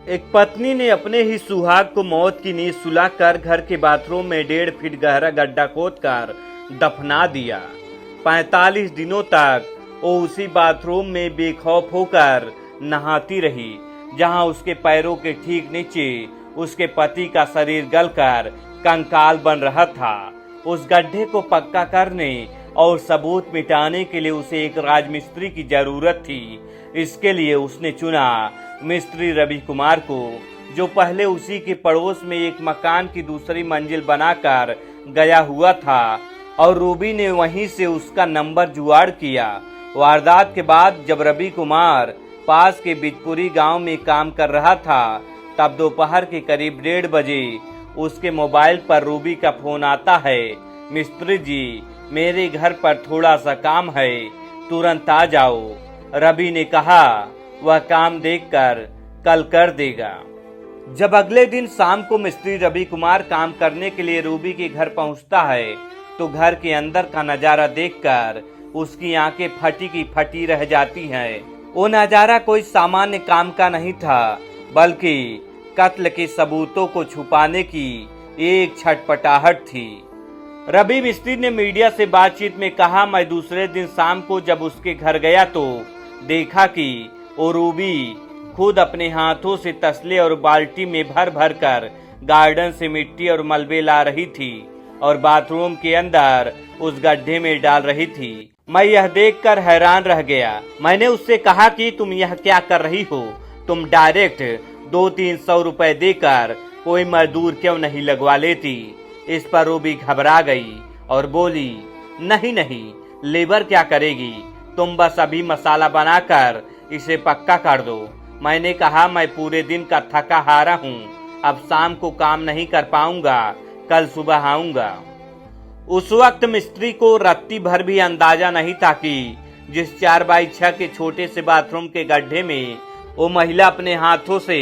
एक पत्नी ने अपने ही सुहाग को मौत की नींद सुलाकर घर के बाथरूम में 1.5 फीट गहरा गड्ढा खोदकर दफना दिया। 45 दिनों तक वो उसी बाथरूम में बेखौफ होकर नहाती रही, जहां उसके पैरों के ठीक नीचे उसके पति का शरीर गलकर कंकाल बन रहा था। उस गड्ढे को पक्का करने और सबूत मिटाने के लिए उसे एक राजमिस्त्री की जरूरत थी। इसके लिए उसने चुना मिस्त्री रवि कुमार को, जो पहले उसी के पड़ोस में एक मकान की दूसरी मंजिल बनाकर गया हुआ था और रूबी ने वहीं से उसका नंबर जुगाड़ किया। वारदात के बाद जब रवि कुमार पास के बिजपुरी गांव में काम कर रहा था, तब दोपहर के करीब 1:30 बजे उसके मोबाइल पर रूबी का फोन आता है। मिस्त्री जी, मेरे घर पर थोड़ा सा काम है, तुरंत आ जाओ। रवि ने कहा वह काम देखकर कल कर देगा। जब अगले दिन शाम को मिस्त्री रवि कुमार काम करने के लिए रूबी के घर पहुंचता है, तो घर के अंदर का नजारा देखकर उसकी आंखें फटी की फटी रह जाती हैं। वो नजारा कोई सामान्य काम का नहीं था, बल्कि कत्ल के सबूतों को छुपाने की एक छटपटाहट थी। रवि मिस्त्री ने मीडिया से बातचीत में कहा, मैं दूसरे दिन शाम को जब उसके घर गया तो देखा कि वो रूबी खुद अपने हाथों से तसले और बाल्टी में भर भर कर गार्डन से मिट्टी और मलबे ला रही थी और बाथरूम के अंदर उस गड्ढे में डाल रही थी। मैं यह देखकर हैरान रह गया। मैंने उससे कहा कि तुम यह क्या कर रही हो? तुम डायरेक्ट 200-300 रुपए देकर कोई मजदूर क्यों नहीं लगवा लेती? इस पर रूबी घबरा गई और बोली, नहीं नहीं, लेबर क्या करेगी? तुम बस अभी मसाला बनाकर इसे पक्का कर दो। मैंने कहा, मैं पूरे दिन का थका हारा हूँ, अब शाम को काम नहीं कर पाऊंगा, कल सुबह आऊंगा। उस वक्त मिस्त्री को रत्ती भर भी अंदाजा नहीं था कि जिस 4x6 के छोटे से बाथरूम के गड्ढे में वो महिला अपने हाथों से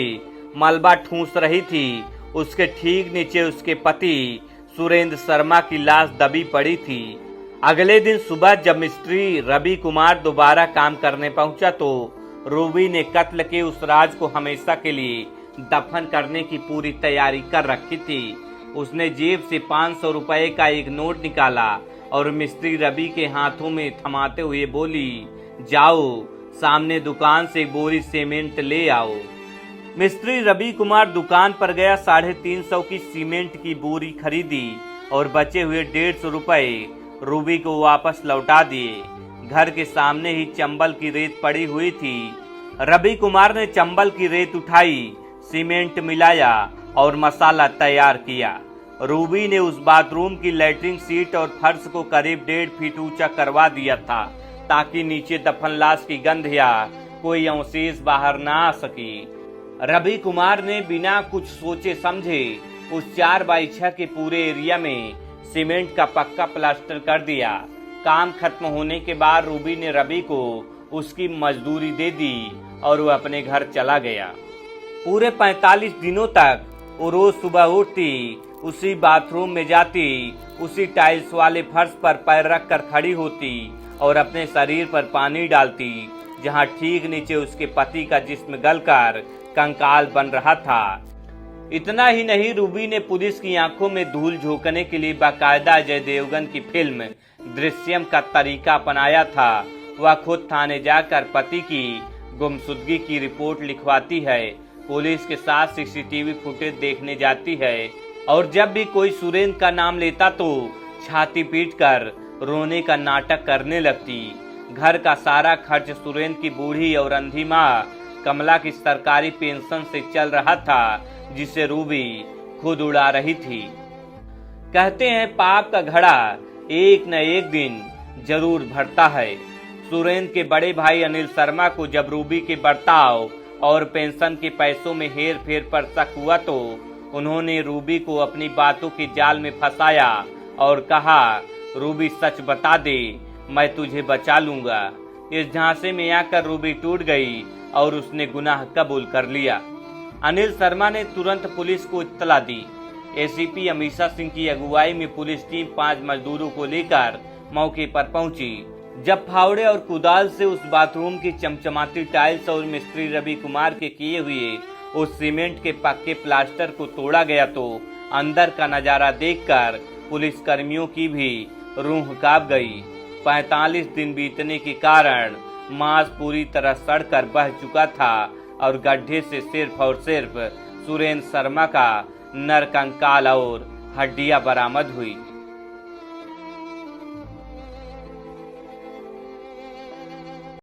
मलबा ठूंस रही थी, उसके ठीक नीचे उसके पति सुरेंद्र शर्मा की लाश दबी पड़ी थी। अगले दिन सुबह जब मिस्त्री रवि कुमार दोबारा काम करने पहुंचा, तो रूबी ने कत्ल के उस राज को हमेशा के लिए दफन करने की पूरी तैयारी कर रखी थी। उसने जेब से 500 रुपए का एक नोट निकाला और मिस्त्री रवि के हाथों में थमाते हुए बोली, जाओ सामने दुकान से एक बोरी सीमेंट ले आओ। मिस्त्री रवि कुमार दुकान पर गया, 350 की सीमेंट की बोरी खरीदी और बचे हुए 150 रुपए रूबी को वापस लौटा दिए। घर के सामने ही चंबल की रेत पड़ी हुई थी। रवि कुमार ने चंबल की रेत उठाई, सीमेंट मिलाया और मसाला तैयार किया। रूबी ने उस बाथरूम की लैट्रिन सीट और फर्श को करीब 1.5 फीट ऊंचा करवा दिया था, ताकि नीचे दफन लाश की गंध या कोई अवशेष बाहर ना आ सके। रवि कुमार ने बिना कुछ सोचे समझे उस 4x6 के पूरे एरिया में सीमेंट का पक्का प्लास्टर कर दिया। काम खत्म होने के बाद रूबी ने रवि को उसकी मजदूरी दे दी और वो अपने घर चला गया। पूरे 45 दिनों तक वो रोज सुबह उठती, उसी बाथरूम में जाती, उसी टाइल्स वाले फर्श पर पैर रख कर खड़ी होती और अपने शरीर पर पानी डालती, जहां ठीक नीचे उसके पति का जिस्म गलकर कंकाल बन रहा था। इतना ही नहीं, रूबी ने पुलिस की आंखों में धूल झोंकने के लिए बाकायदा अजय देवगन की फिल्म दृश्यम का तरीका अपनाया था। वह खुद थाने जाकर पति की गुमशुदगी की रिपोर्ट लिखवाती है, पुलिस के साथ सीसीटीवी फुटेज देखने जाती है और जब भी कोई सुरेंद्र का नाम लेता तो छाती पीटकर रोने का नाटक करने लगती। घर का सारा खर्च सुरेंद्र की बूढ़ी और अंधी माँ कमला की सरकारी पेंशन से चल रहा था, जिसे रूबी खुद उड़ा रही थी। कहते हैं पाप का घड़ा एक न एक दिन जरूर भरता है। सुरेंद्र के बड़े भाई अनिल शर्मा को जब रूबी के बर्ताव और पेंशन के पैसों में हेर फेर पर शक हुआ, तो उन्होंने रूबी को अपनी बातों के जाल में फंसाया और कहा, रूबी सच बता दे, मैं तुझे बचा लूंगा। इस झांसे में आकर रूबी टूट गई और उसने गुनाह कबूल कर लिया। अनिल शर्मा ने तुरंत पुलिस को इत्तला दी। एसीपी अमीषा सिंह की अगुवाई में पुलिस टीम 5 मजदूरों को लेकर मौके पर पहुंची। जब फावड़े और कुदाल से उस बाथरूम की चमचमाती टाइल्स और मिस्त्री रवि कुमार के किए हुए उस सीमेंट के पक्के प्लास्टर को तोड़ा गया तो अंदर का नजारा देखकर पुलिस कर्मियों की भी रूह कांप गई। 45 दिन बीतने के कारण मांस पूरी तरह सड़कर बह चुका था और गड्ढे से सिर्फ और सिर्फ सुरेंद्र शर्मा का नरकंकाल और हड्डियां बरामद हुई।